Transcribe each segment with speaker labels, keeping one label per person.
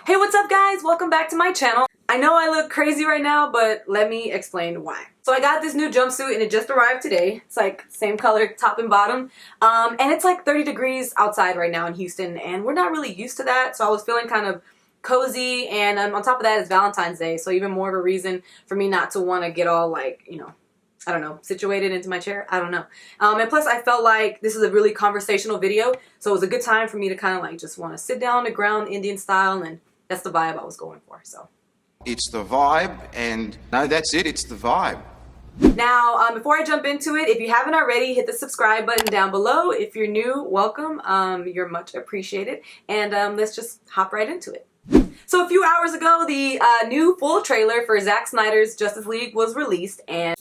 Speaker 1: Hey, what's up guys? Welcome back to my channel. I know I look crazy right now, but let me explain why. So I got this new jumpsuit and it just arrived today. It's like same color top and bottom. And it's like 30 degrees outside right now in Houston and we're not really used to that. So I was feeling kind of cozy, and on top of that it's Valentine's Day. So even more of a reason for me not to want to get all like, you know, I don't know, situated into my chair. I don't know. And plus I felt like this is a really conversational video. So it was a good time for me to kind of like just want to sit down on the ground Indian style, and that's the vibe I was going for. So
Speaker 2: it's the vibe, and no, that's it, it's the vibe.
Speaker 1: now, before I jump into it, if you haven't already, hit the subscribe button down below. If you're new, welcome. You're much appreciated. And let's just hop right into it. So a few hours ago, the new full trailer for Zack Snyder's Justice League was released, and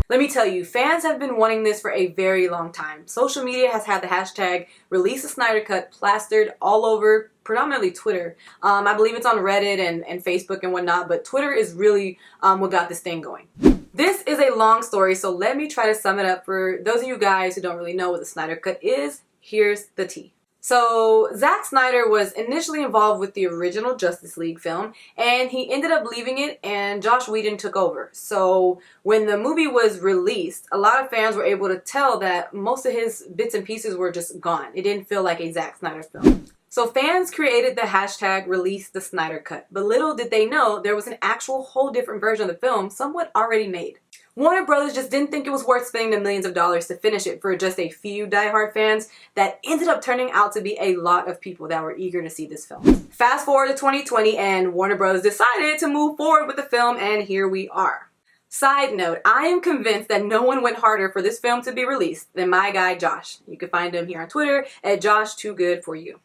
Speaker 1: let me tell you, fans have been wanting this for a very long time. Social media has had the hashtag Release the Snyder Cut plastered all over, predominantly Twitter. I believe it's on Reddit and Facebook and whatnot, but Twitter is really what got this thing going. This is a long story, so let me try to sum it up for those of you guys who don't really know what the Snyder Cut is. Here's the tea. So Zack Snyder was initially involved with the original Justice League film, and he ended up leaving it and Joss Whedon took over. So when the movie was released, a lot of fans were able to tell that most of his bits and pieces were just gone. It didn't feel like a Zack Snyder film. So fans created the hashtag Release the Snyder Cut, but little did they know there was an actual whole different version of the film somewhat already made. Warner Brothers just didn't think it was worth spending the millions of dollars to finish it for just a few diehard fans that ended up turning out to be a lot of people that were eager to see this film. Fast forward to 2020 and Warner Brothers decided to move forward with the film, and here we are. Side note, I am convinced that no one went harder for this film to be released than my guy Josh. You can find him here on Twitter at JoshTooGoodForYou.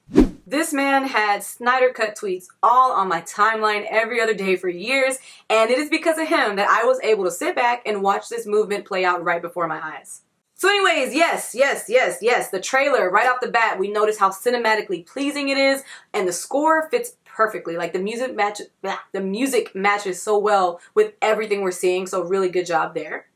Speaker 1: This man had Snyder Cut tweets all on my timeline every other day for years, and it is because of him that I was able to sit back and watch this movement play out right before my eyes. So anyways, yes, the trailer, right off the bat, we notice how cinematically pleasing it is, and the score fits perfectly. Like the music matches so well with everything we're seeing, so really good job there.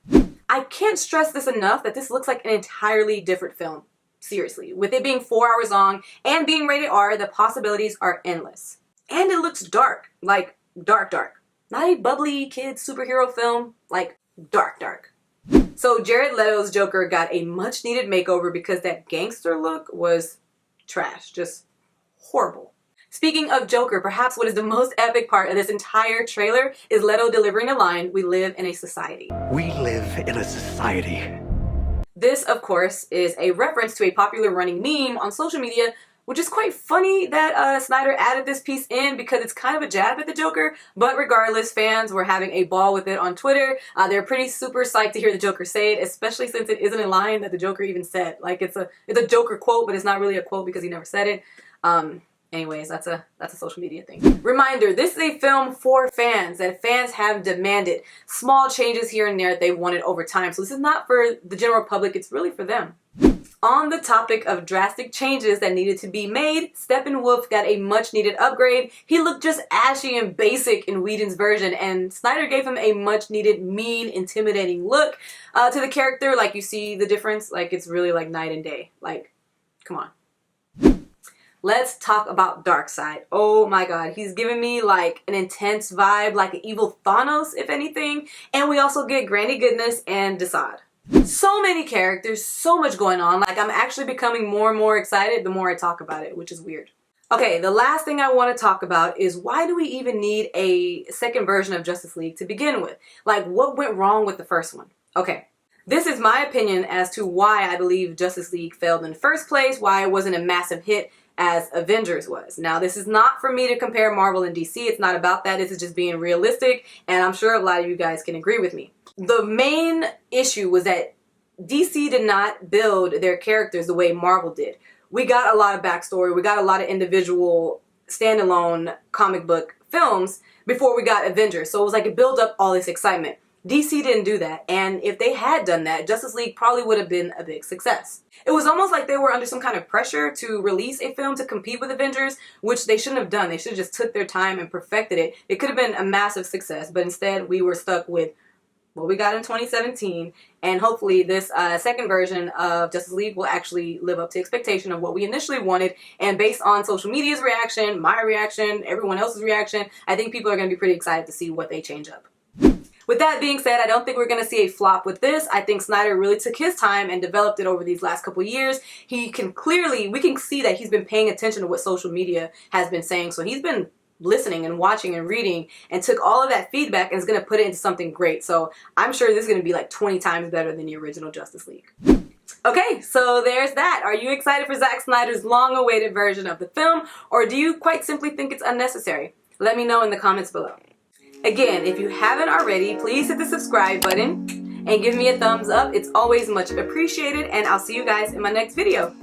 Speaker 1: I can't stress this enough that this looks like an entirely different film. Seriously, with it being 4 hours long and being rated R, the possibilities are endless. And it looks dark, like dark. Not a bubbly kid superhero film, like dark. So Jared Leto's Joker got a much needed makeover because that gangster look was trash, just horrible. Speaking of Joker, perhaps what is the most epic part of this entire trailer is Leto delivering the line, "We live in a society."
Speaker 3: We live in a society.
Speaker 1: This, of course, is a reference to a popular running meme on social media, which is quite funny that Snyder added this piece in because it's kind of a jab at the Joker, but regardless, fans were having a ball with it on Twitter. They're pretty super psyched to hear the Joker say it, especially since it isn't a line that the Joker even said. Like, it's a Joker quote, but it's not really a quote because he never said it. Anyways, that's a social media thing. Reminder, this is a film for fans that fans have demanded. Small changes here and there that they wanted over time. So this is not for the general public, it's really for them. On the topic of drastic changes that needed to be made, Steppenwolf got a much needed upgrade. He looked just ashy and basic in Whedon's version, and Snyder gave him a much needed, mean, intimidating look to the character. Like, you see the difference? Like, it's really like night and day. Like, come on. Let's talk about Darkseid. Oh my god, he's giving me like an intense vibe, like an evil Thanos, if anything. And we also get Granny Goodness and Desaad. So many characters, so much going on. Like, I'm actually becoming more and more excited the more I talk about it, which is weird. Okay, the last thing I want to talk about is why do we even need a second version of Justice League to begin with? Like, what went wrong with the first one? Okay. This is my opinion as to why I believe Justice League failed in the first place, why it wasn't a massive hit as Avengers was. Now, this is not for me to compare Marvel and DC. It's not about that. This is just being realistic, and I'm sure a lot of you guys can agree with me. The main issue was that DC did not build their characters the way Marvel did. We got a lot of backstory. We got a lot of individual standalone comic book films before we got Avengers. So it was like it built up all this excitement. DC didn't do that, and if they had done that, Justice League probably would have been a big success. It was almost like they were under some kind of pressure to release a film to compete with Avengers, which they shouldn't have done. They should have just took their time and perfected it. It could have been a massive success, but instead we were stuck with what we got in 2017, and hopefully this second version of Justice League will actually live up to expectation of what we initially wanted. And based on social media's reaction, my reaction, everyone else's reaction, I think people are going to be pretty excited to see what they change up. With that being said, I don't think we're going to see a flop with this. I think Snyder really took his time and developed it over these last couple years. We can see that he's been paying attention to what social media has been saying. So he's been listening and watching and reading and took all of that feedback and is going to put it into something great. So I'm sure this is going to be like 20 times better than the original Justice League. Okay, so there's that. Are you excited for Zack Snyder's long-awaited version of the film, or do you quite simply think it's unnecessary? Let me know in the comments below. Again, if you haven't already, please hit the subscribe button and give me a thumbs up. It's always much appreciated, and I'll see you guys in my next video.